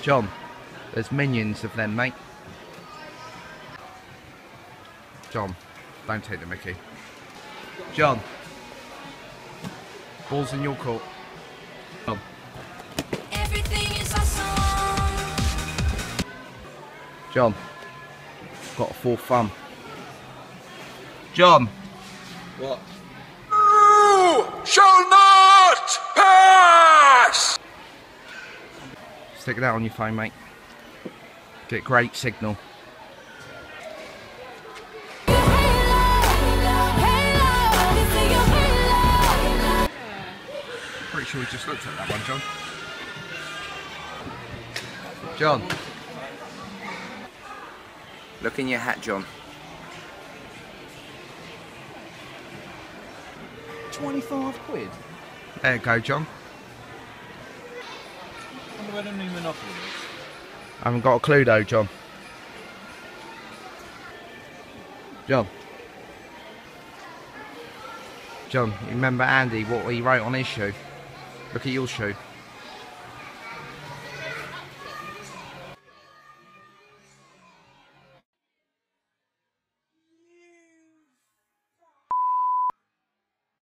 John, there's minions of them, mate. John, don't take the mickey. John, ball's in your court. John. Everything is awesome. John, got a full thumb. John. What? You shall not pass! Stick that on your phone, mate. Get great signal. Pretty sure we just looked at that one, John. John. Look in your hat, John. 25 quid? There you go, John. I wonder where the new Monopoly is. I haven't got a clue though, John. John. John, you remember Andy, what he wrote on his shoe? Look at your shoe.